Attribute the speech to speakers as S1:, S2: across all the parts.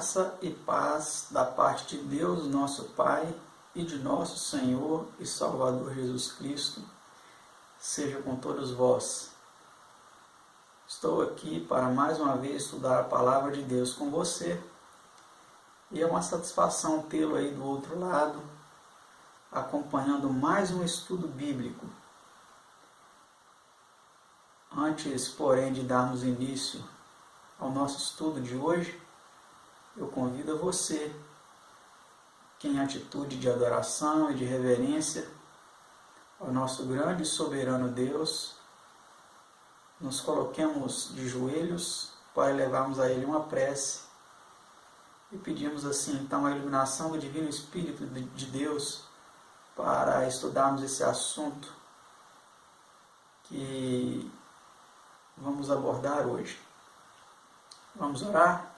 S1: Graça e paz da parte de Deus, nosso Pai, e de nosso Senhor e Salvador Jesus Cristo, seja com todos vós. Estou aqui para mais uma vez estudar a Palavra de Deus com você, e é uma satisfação tê-lo aí do outro lado, acompanhando mais um estudo bíblico. Antes, porém, de darmos início ao nosso estudo de hoje, eu convido a você que, em atitude de adoração e de reverência ao nosso grande e soberano Deus, nos coloquemos de joelhos para levarmos a Ele uma prece e pedimos assim, então, a iluminação do Divino Espírito de Deus para estudarmos esse assunto que vamos abordar hoje. Vamos orar?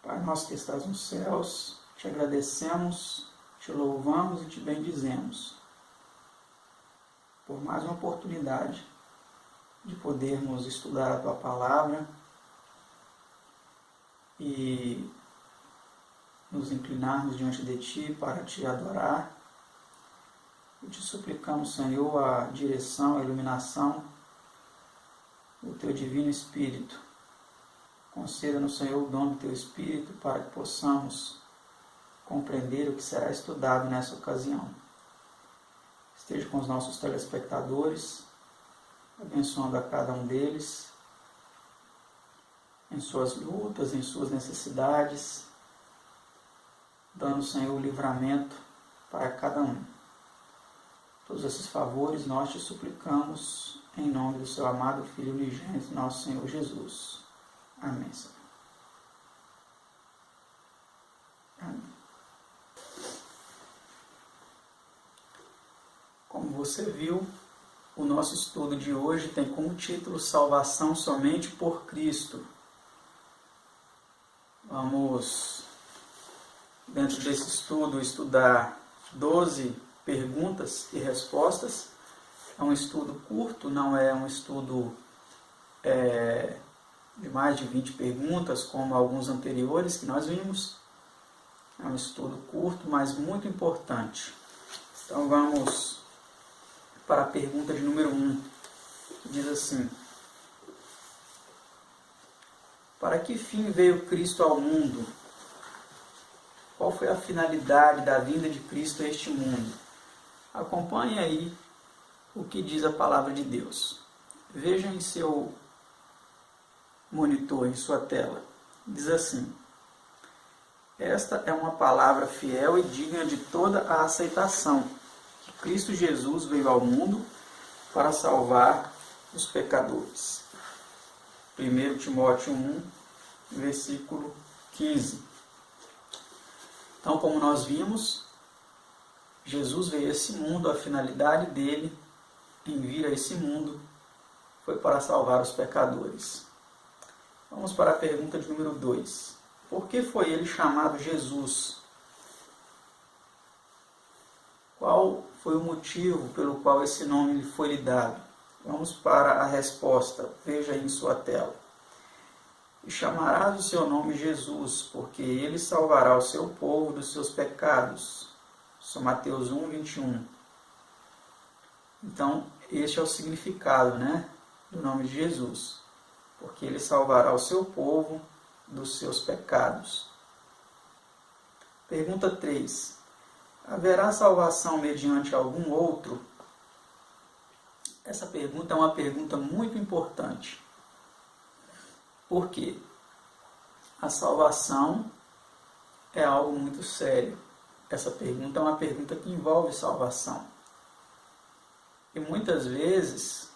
S1: Pai nosso que estás nos céus, te agradecemos, te louvamos e te bendizemos por mais uma oportunidade de podermos estudar a Tua Palavra e nos inclinarmos diante de Ti para Te adorar. E te suplicamos, Senhor, a direção, a iluminação do Teu Divino Espírito. Conceda-nos, Senhor, o dom do Teu Espírito para que possamos compreender o que será estudado nessa ocasião. Esteja com os nossos telespectadores, abençoando a cada um deles, em suas lutas, em suas necessidades, dando, Senhor, o livramento para cada um. Todos esses favores nós te suplicamos em nome do Seu amado Filho unigênito, nosso Senhor Jesus. Amém, Senhor. Amém. Como você viu, o nosso estudo de hoje tem como título Salvação somente por Cristo. Vamos, dentro desse estudo, estudar 12 perguntas e respostas. É um estudo curto, não é um estudo de mais de 20 perguntas, como alguns anteriores que nós vimos. É um estudo curto, mas muito importante. Então vamos para a pergunta de número 1, que diz assim: para que fim veio Cristo ao mundo? Qual foi a finalidade da vinda de Cristo a este mundo? Acompanhe aí o que diz a Palavra de Deus. Veja em seu monitor, em sua tela. Diz assim: esta é uma palavra fiel e digna de toda a aceitação, que Cristo Jesus veio ao mundo para salvar os pecadores. 1 Timóteo 1, versículo 15. Então, como nós vimos, Jesus veio a esse mundo, a finalidade dele em vir a esse mundo foi para salvar os pecadores. Vamos para a pergunta de número 2. Por que foi ele chamado Jesus? Qual foi o motivo pelo qual esse nome lhe foi lhe dado? Vamos para a resposta. Veja aí em sua tela. E chamarás o seu nome Jesus, porque ele salvará o seu povo dos seus pecados. São Mateus 1, 21. Então, este é o significado, do nome de Jesus. Porque ele salvará o seu povo dos seus pecados. Pergunta 3. Haverá salvação mediante algum outro? Essa pergunta é uma pergunta muito importante. Por quê? A salvação é algo muito sério. Essa pergunta é uma pergunta que envolve salvação. E muitas vezes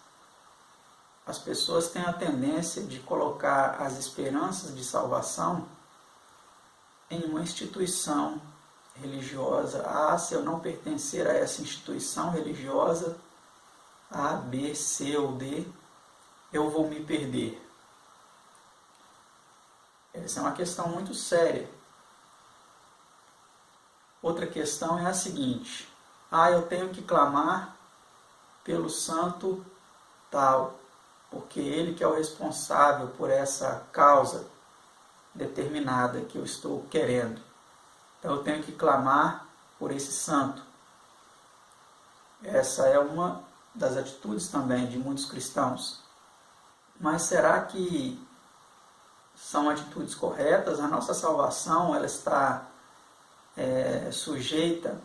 S1: as pessoas têm a tendência de colocar as esperanças de salvação em uma instituição religiosa. Se eu não pertencer a essa instituição religiosa, A, B, C ou D, eu vou me perder. Essa é uma questão muito séria. Outra questão é a seguinte: eu tenho que clamar pelo santo tal, porque ele que é o responsável por essa causa determinada que eu estou querendo. Então eu tenho que clamar por esse santo. Essa é uma das atitudes também de muitos cristãos. Mas será que são atitudes corretas? A nossa salvação ela está sujeita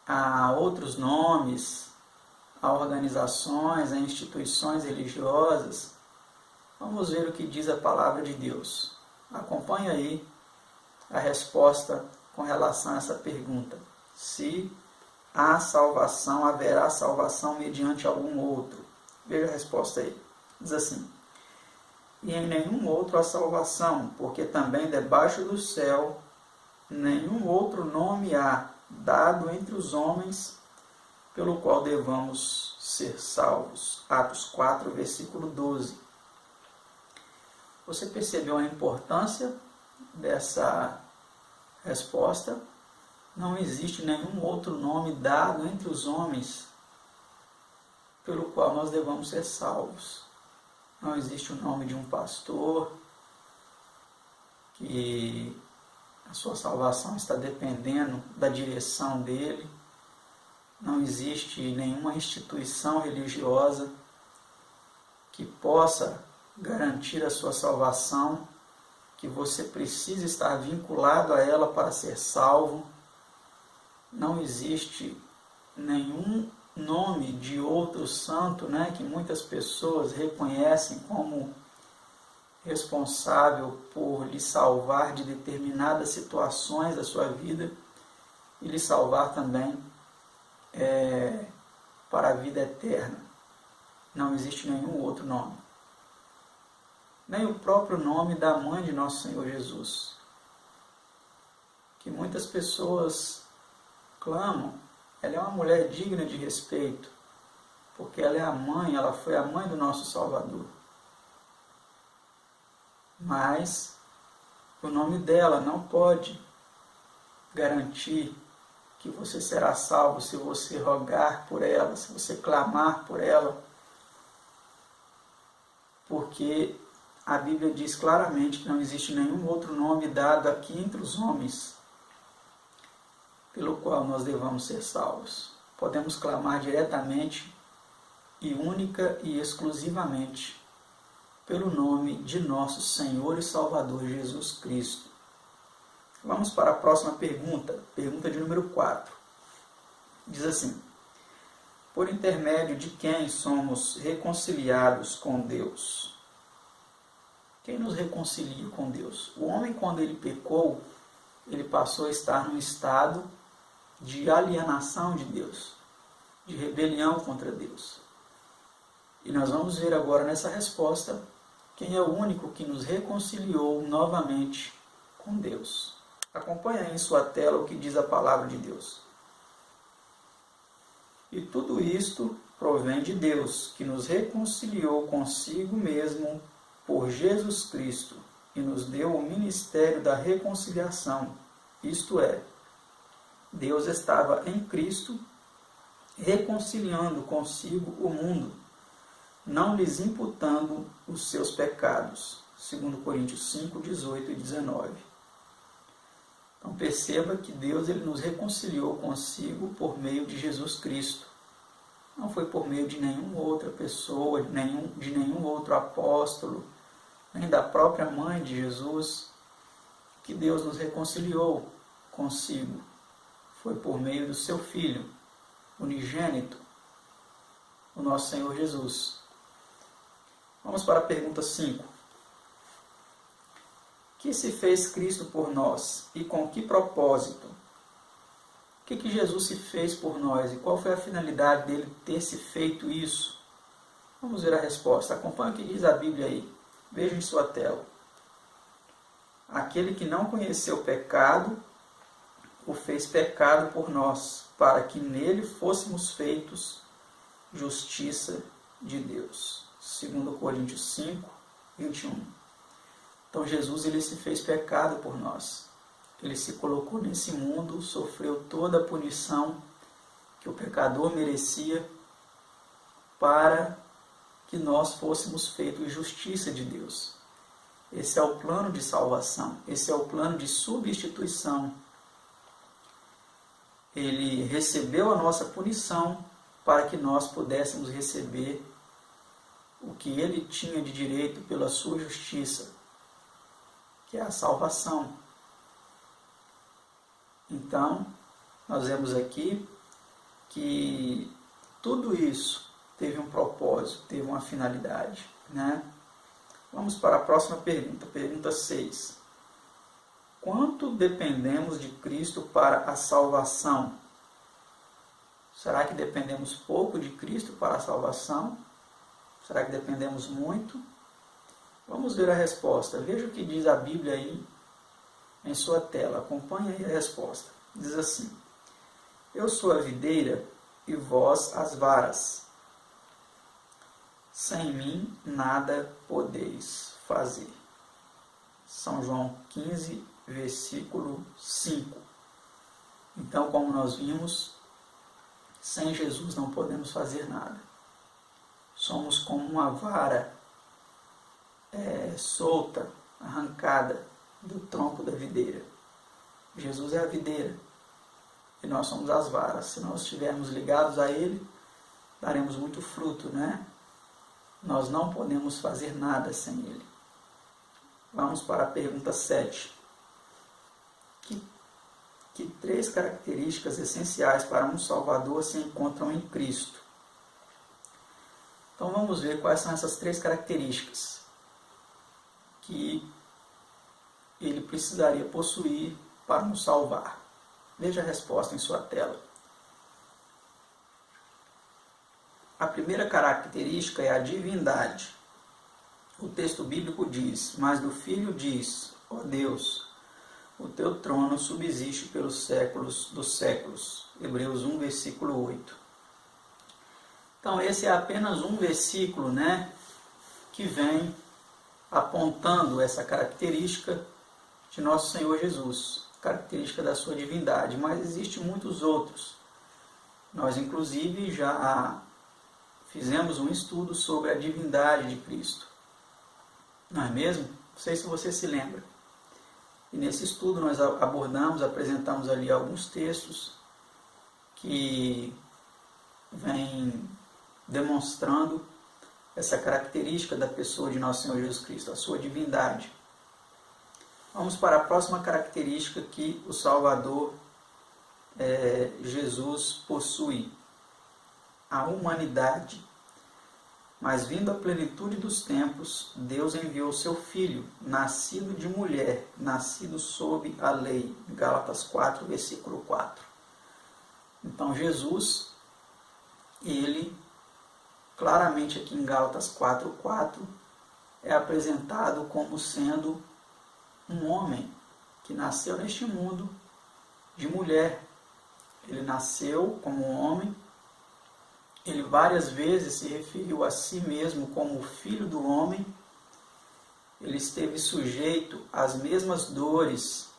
S1: a outros nomes, a organizações, a instituições religiosas? Vamos ver o que diz a palavra de Deus. Acompanhe aí a resposta com relação a essa pergunta. Se há salvação, haverá salvação mediante algum outro? Veja a resposta aí. Diz assim: e em nenhum outro há salvação, porque também debaixo do céu nenhum outro nome há dado entre os homens pelo qual devamos ser salvos. Atos 4, versículo 12. Você percebeu a importância dessa resposta? Não existe nenhum outro nome dado entre os homens pelo qual nós devamos ser salvos. Não existe o nome de um pastor, que a sua salvação está dependendo da direção dele. Não existe nenhuma instituição religiosa que possa garantir a sua salvação, que você precisa estar vinculado a ela para ser salvo. Não existe nenhum nome de outro santo, que muitas pessoas reconhecem como responsável por lhe salvar de determinadas situações da sua vida e lhe salvar também para a vida eterna. Não existe nenhum outro nome. Nem o próprio nome da mãe de nosso Senhor Jesus, que muitas pessoas clamam. Ela é uma mulher digna de respeito, porque ela é a mãe, ela foi a mãe do nosso Salvador. Mas o nome dela não pode garantir que você será salvo se você rogar por ela, se você clamar por ela, porque a Bíblia diz claramente que não existe nenhum outro nome dado aqui entre os homens pelo qual nós devamos ser salvos. Podemos clamar diretamente e única e exclusivamente pelo nome de nosso Senhor e Salvador Jesus Cristo. Vamos para a próxima pergunta de número 4. Diz assim: por intermédio de quem somos reconciliados com Deus? Quem nos reconcilia com Deus? O homem, quando ele pecou, ele passou a estar num estado de alienação de Deus, de rebelião contra Deus. E nós vamos ver agora nessa resposta quem é o único que nos reconciliou novamente com Deus. Acompanhe aí em sua tela o que diz a palavra de Deus. E tudo isto provém de Deus, que nos reconciliou consigo mesmo por Jesus Cristo e nos deu o ministério da reconciliação. Isto é, Deus estava em Cristo reconciliando consigo o mundo, não lhes imputando os seus pecados. 2 Coríntios 5, 18 e 19. Então perceba que Deus ele nos reconciliou consigo por meio de Jesus Cristo. Não foi por meio de nenhuma outra pessoa, de nenhum outro apóstolo, nem da própria mãe de Jesus, que Deus nos reconciliou consigo. Foi por meio do seu Filho, unigênito, o nosso Senhor Jesus. Vamos para a pergunta 5. Que se fez Cristo por nós e com que propósito? O que Jesus se fez por nós e qual foi a finalidade dele ter se feito isso? Vamos ver a resposta. Acompanhe o que diz a Bíblia aí. Veja em sua tela. Aquele que não conheceu o pecado, o fez pecado por nós, para que nele fôssemos feitos justiça de Deus. 2 Coríntios 5, 21. Então Jesus ele se fez pecado por nós. Ele se colocou nesse mundo, sofreu toda a punição que o pecador merecia para que nós fôssemos feitos justiça de Deus. Esse é o plano de salvação, esse é o plano de substituição. Ele recebeu a nossa punição para que nós pudéssemos receber o que ele tinha de direito pela sua justiça, que é a salvação. Então, nós vemos aqui que tudo isso teve um propósito, teve uma finalidade, né? Vamos para a próxima pergunta, pergunta 6. Quanto dependemos de Cristo para a salvação? Será que dependemos pouco de Cristo para a salvação? Será que dependemos muito? Vamos ver a resposta. Veja o que diz a Bíblia aí em sua tela. Acompanhe aí a resposta. Diz assim: Eu sou a videira e vós as varas. Sem mim nada podeis fazer. São João 15, versículo 5. Então, como nós vimos, sem Jesus não podemos fazer nada. Somos como uma vara solta, arrancada do tronco da videira. Jesus é a videira e nós somos as varas. Se nós estivermos ligados a Ele, daremos muito fruto, né? Nós não podemos fazer nada sem Ele. Vamos para a pergunta 7. Que 3 características essenciais para um Salvador se encontram em Cristo? Então vamos ver quais são essas 3 características que ele precisaria possuir para nos salvar. Veja a resposta em sua tela. A primeira característica é a divindade. O texto bíblico diz: Mas do Filho diz, ó Deus, o teu trono subsiste pelos séculos dos séculos. Hebreus 1, versículo 8. Então esse é apenas um versículo, né, que vem apontando essa característica de nosso Senhor Jesus, característica da sua divindade, mas existem muitos outros. Nós inclusive já fizemos um estudo sobre a divindade de Cristo. Não é mesmo? Não sei se você se lembra. E nesse estudo nós apresentamos ali alguns textos que vêm demonstrando essa característica da pessoa de nosso Senhor Jesus Cristo, a sua divindade. Vamos para a próxima característica que o Salvador Jesus possui: a humanidade. Mas vindo a plenitude dos tempos, Deus enviou seu Filho, nascido de mulher, nascido sob a lei. Gálatas 4, versículo 4. Então Jesus, ele, claramente aqui em Gálatas 4:4, é apresentado como sendo um homem que nasceu neste mundo de mulher. Ele nasceu como um homem. Ele várias vezes se referiu a si mesmo como o Filho do Homem. Ele esteve sujeito às mesmas dores,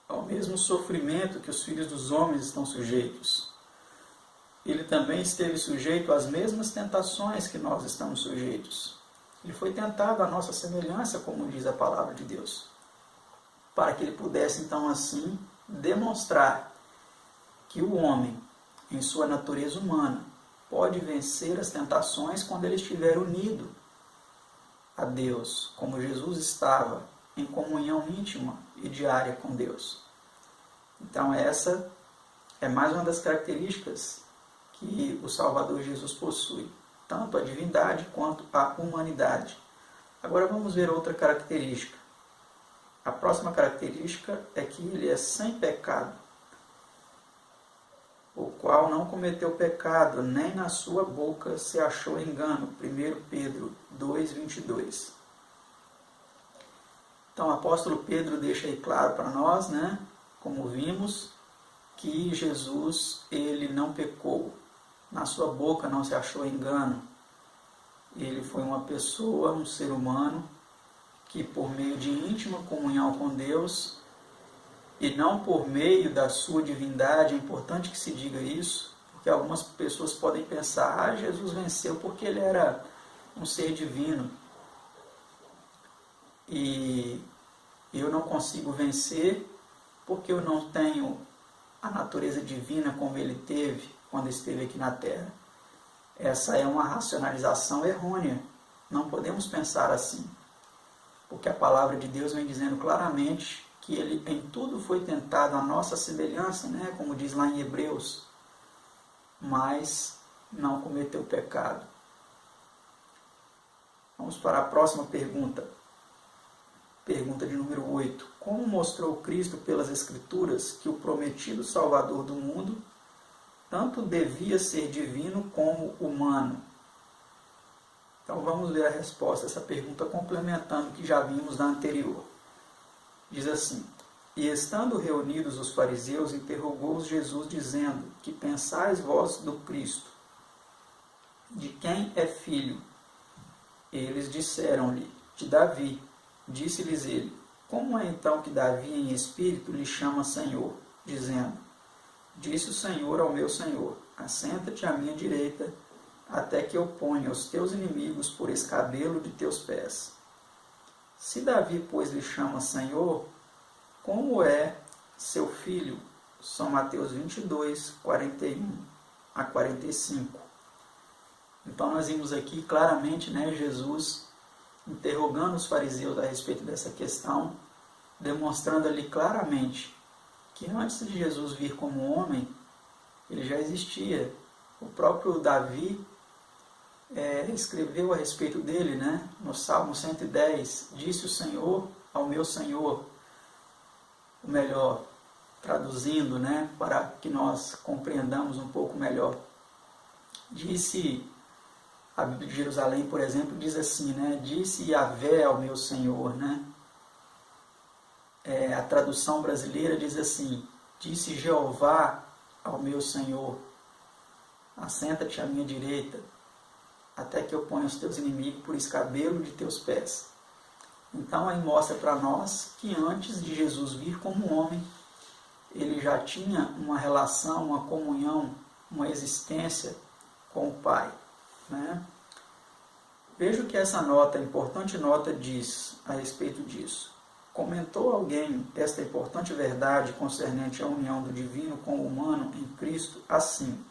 S1: ao mesmo sofrimento que os filhos dos homens estão sujeitos. Ele também esteve sujeito às mesmas tentações que nós estamos sujeitos. Ele foi tentado à nossa semelhança, como diz a palavra de Deus, para que ele pudesse então assim demonstrar que o homem, em sua natureza humana, pode vencer as tentações quando ele estiver unido a Deus, como Jesus estava, em comunhão íntima e diária com Deus. Então essa é mais uma das características que o Salvador Jesus possui, tanto a divindade quanto a humanidade. Agora vamos ver outra característica. A próxima característica é que ele é sem pecado, o qual não cometeu pecado, nem na sua boca se achou engano. 1 Pedro 2:22. Então o apóstolo Pedro deixa aí claro para nós, né, como vimos, que Jesus, ele não pecou, na sua boca não se achou engano. Ele foi uma pessoa, um ser humano, que por meio de íntima comunhão com Deus, e não por meio da sua divindade. É importante que se diga isso, porque algumas pessoas podem pensar, Jesus venceu porque ele era um ser divino, e eu não consigo vencer porque eu não tenho a natureza divina como ele teve quando esteve aqui na Terra. Essa é uma racionalização errônea. Não podemos pensar assim, porque a palavra de Deus vem dizendo claramente que ele em tudo foi tentado à nossa semelhança, né? Como diz lá em Hebreus, mas não cometeu pecado. Vamos para a próxima pergunta. Pergunta de número 8. Como mostrou Cristo pelas Escrituras que o prometido Salvador do mundo tanto devia ser divino como humano? Então vamos ler a resposta a essa pergunta complementando o que já vimos na anterior. Diz assim: E estando reunidos os fariseus, interrogou-os Jesus, dizendo: Que pensais vós do Cristo? De quem é filho? Eles disseram-lhe: De Davi. Disse-lhes ele: Como é então que Davi em espírito lhe chama Senhor, dizendo: Disse o Senhor ao meu Senhor: Assenta-te à minha direita, até que eu ponha os teus inimigos por escabelo de teus pés. Se Davi, pois, lhe chama Senhor, como é seu filho? São Mateus 22, 41 a 45. Então nós vimos aqui claramente, né, Jesus interrogando os fariseus a respeito dessa questão, demonstrando ali claramente que antes de Jesus vir como homem, ele já existia. O próprio Davi escreveu a respeito dele, né? No Salmo 110, disse o Senhor ao meu Senhor, ou melhor, traduzindo, né, para que nós compreendamos um pouco melhor. Disse, a Bíblia de Jerusalém, por exemplo, diz assim, né? Disse Yahvé ao meu Senhor, né? A tradução brasileira diz assim: Disse Jeová ao meu Senhor: Assenta-te à minha direita, até que eu ponha os teus inimigos por escabelo de teus pés. Então aí mostra para nós que antes de Jesus vir como homem, ele já tinha uma relação, uma comunhão, uma existência com o Pai, né? Veja o que essa nota, importante nota, diz a respeito disso. Comentou alguém esta importante verdade concernente à união do divino com o humano em Cristo assim: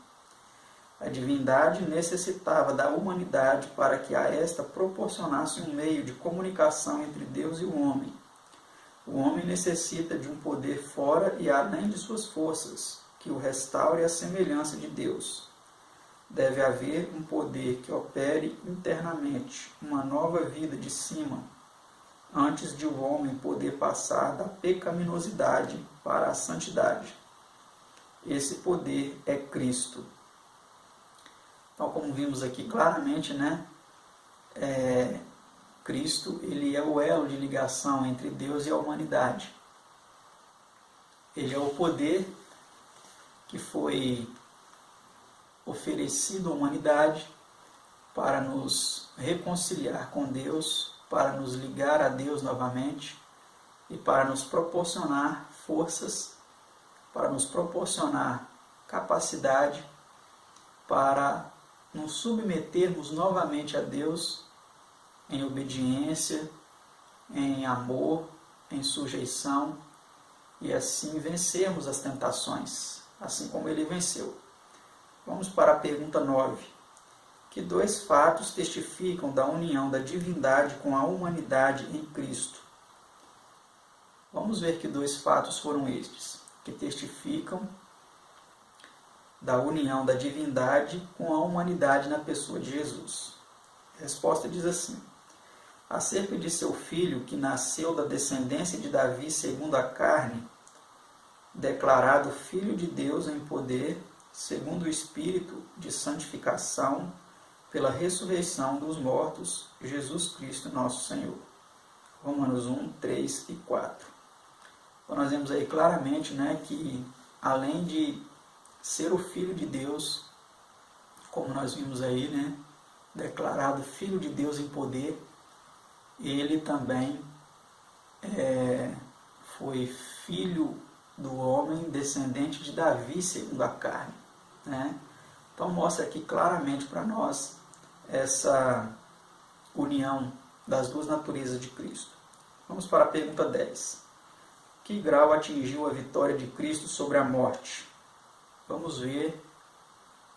S1: a divindade necessitava da humanidade para que a esta proporcionasse um meio de comunicação entre Deus e o homem. O homem necessita de um poder fora e além de suas forças, que o restaure à semelhança de Deus. Deve haver um poder que opere internamente uma nova vida de cima, antes de o homem poder passar da pecaminosidade para a santidade. Esse poder é Cristo. Então, como vimos aqui claramente, né, Cristo, ele é o elo de ligação entre Deus e a humanidade. Ele é o poder que foi oferecido à humanidade para nos reconciliar com Deus, para nos ligar a Deus novamente e para nos proporcionar forças, para nos proporcionar capacidade para nos submetermos novamente a Deus em obediência, em amor, em sujeição, e assim vencermos as tentações, assim como ele venceu. Vamos para a pergunta 9. Que dois fatos testificam da união da divindade com a humanidade em Cristo? Vamos ver que dois fatos foram estes, que testificam da união da divindade com a humanidade na pessoa de Jesus. A resposta diz assim: acerca de seu filho, que nasceu da descendência de Davi segundo a carne, declarado Filho de Deus em poder, segundo o Espírito de santificação, pela ressurreição dos mortos, Jesus Cristo nosso Senhor. Romanos 1, 3 e 4. Então nós vemos aí claramente, né, que além de ser o Filho de Deus, como nós vimos aí, né, declarado Filho de Deus em poder, ele também foi Filho do homem descendente de Davi segundo a carne, né? Então mostra aqui claramente para nós essa união das duas naturezas de Cristo. Vamos para a pergunta 10. Que grau atingiu a vitória de Cristo sobre a morte? Vamos ver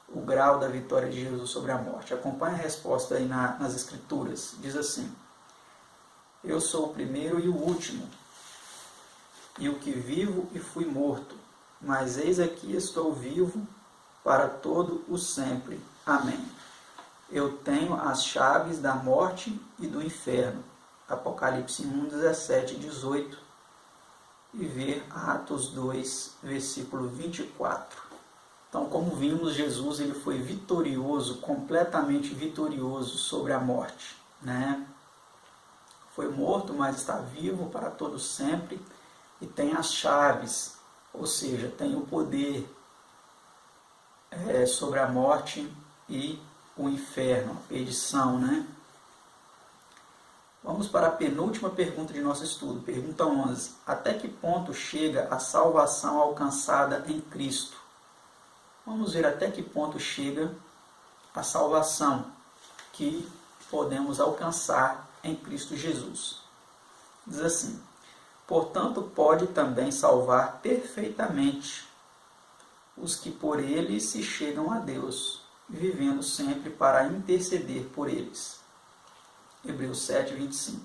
S1: o grau da vitória de Jesus sobre a morte. Acompanhe a resposta aí nas Escrituras. Diz assim: eu sou o primeiro e o último, e o que vivo e fui morto, mas eis aqui estou vivo para todo o sempre. Amém. Eu tenho as chaves da morte e do inferno. Apocalipse 1, 17 e 18. E ver Atos 2, versículo 24. Então, como vimos, Jesus ele foi vitorioso, completamente vitorioso sobre a morte, né? Foi morto, mas está vivo para todo sempre e tem as chaves, ou seja, tem o poder sobre a morte e o inferno, a perdição, né? Vamos para a penúltima pergunta de nosso estudo, pergunta 11. Até que ponto chega a salvação alcançada em Cristo? Vamos ver até que ponto chega a salvação que podemos alcançar em Cristo Jesus. Diz assim: portanto, pode também salvar perfeitamente os que por ele se chegam a Deus, vivendo sempre para interceder por eles. Hebreus 7, 25.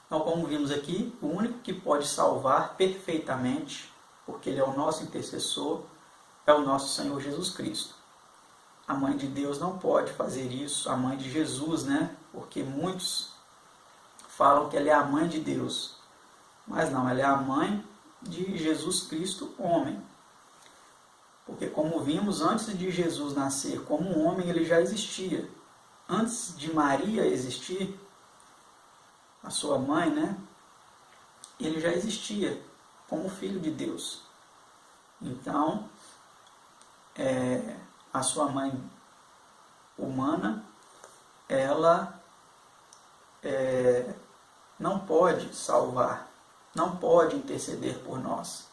S1: Então, como vimos aqui, o único que pode salvar perfeitamente, porque ele é o nosso intercessor, é o nosso Senhor Jesus Cristo. A mãe de Deus não pode fazer isso, a mãe de Jesus, né? Porque muitos falam que ela é a mãe de Deus. Mas não, ela é a mãe de Jesus Cristo, homem. Porque como vimos, antes de Jesus nascer como um homem, ele já existia. Antes de Maria existir, a sua mãe, né? Ele já existia como filho de Deus. Então, a sua mãe humana, ela não pode salvar, não pode interceder por nós.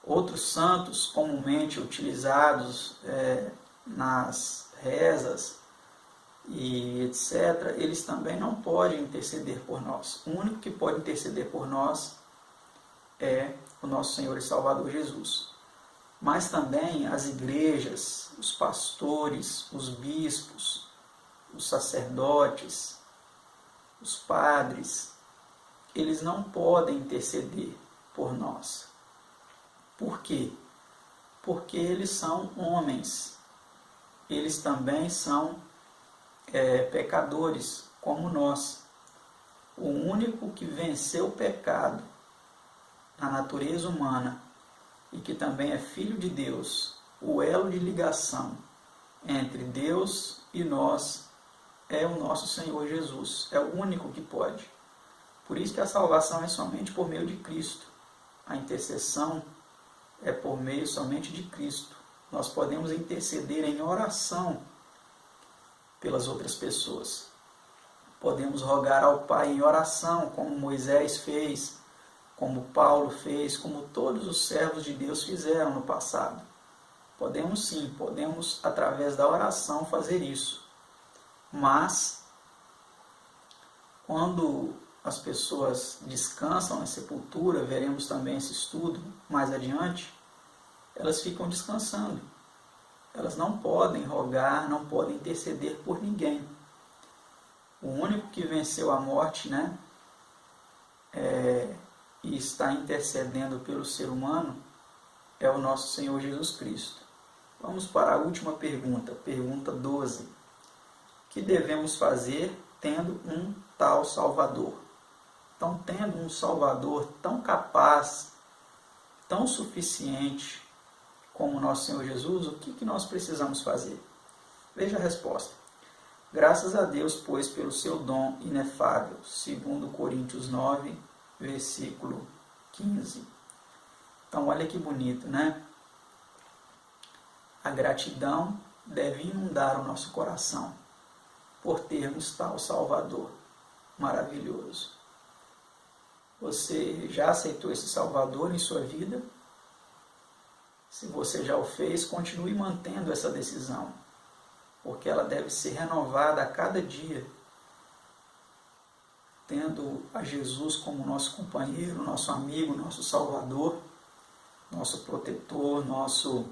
S1: Outros santos comumente utilizados nas rezas e etc., eles também não podem interceder por nós. O único que pode interceder por nós é o nosso Senhor e Salvador Jesus. Mas também as igrejas, os pastores, os bispos, os sacerdotes, os padres, eles não podem interceder por nós. Por quê? Porque eles são homens. Eles também são pecadores, como nós. O único que venceu o pecado na natureza humana e que também é Filho de Deus, o elo de ligação entre Deus e nós, é o nosso Senhor Jesus. É o único que pode. Por isso que a salvação é somente por meio de Cristo. A intercessão é por meio somente de Cristo. Nós podemos interceder em oração pelas outras pessoas. Podemos rogar ao Pai em oração, como Moisés fez, como Paulo fez, como todos os servos de Deus fizeram no passado. Podemos sim, podemos através da oração fazer isso. Mas, quando as pessoas descansam na sepultura, veremos também esse estudo mais adiante, elas ficam descansando. Elas não podem rogar, não podem interceder por ninguém. O único que venceu a morte, né, e está intercedendo pelo ser humano, é o nosso Senhor Jesus Cristo. Vamos para a última pergunta, pergunta 12. O que devemos fazer tendo um tal Salvador? Então, tendo um Salvador tão capaz, tão suficiente como o nosso Senhor Jesus, o que nós precisamos fazer? Veja a resposta. Graças a Deus, pois, pelo seu dom inefável, segundo Coríntios 9, versículo 15. Então, olha que bonito, né? A gratidão deve inundar o nosso coração por termos tal Salvador maravilhoso. Você já aceitou esse Salvador em sua vida? Se você já o fez, continue mantendo essa decisão, porque ela deve ser renovada a cada dia, tendo a Jesus como nosso companheiro, nosso amigo, nosso Salvador, nosso protetor, nosso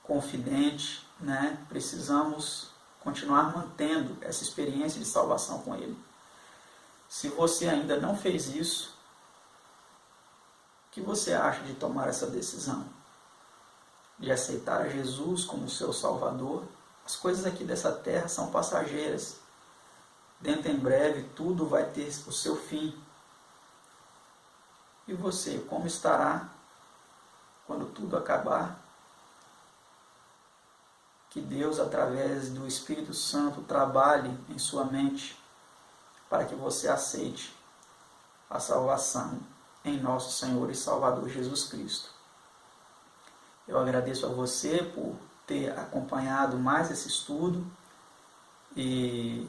S1: confidente, né? Precisamos continuar mantendo essa experiência de salvação com Ele. Se você ainda não fez isso, o que você acha de tomar essa decisão? De aceitar Jesus como seu Salvador? As coisas aqui dessa terra são passageiras. Dentro em breve tudo vai ter o seu fim. E você, como estará quando tudo acabar? Que Deus, através do Espírito Santo, trabalhe em sua mente para que você aceite a salvação em nosso Senhor e Salvador Jesus Cristo. Eu agradeço a você por ter acompanhado mais esse estudo e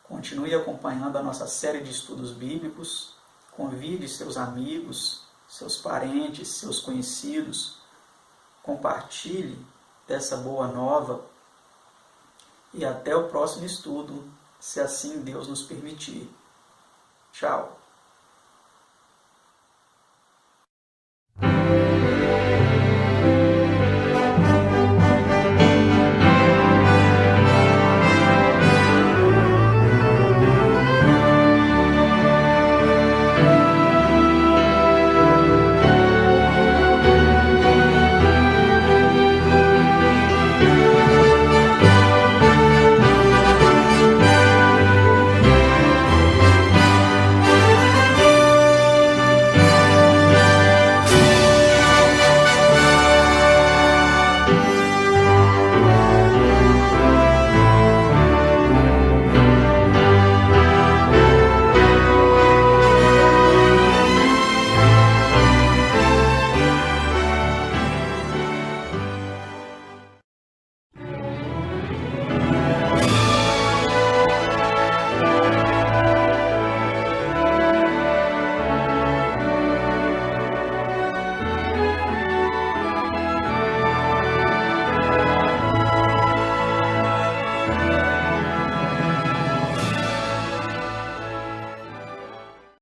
S1: continue acompanhando a nossa série de estudos bíblicos. Convide seus amigos, seus parentes, seus conhecidos. Compartilhe dessa boa nova e até o próximo estudo, se assim Deus nos permitir. Tchau!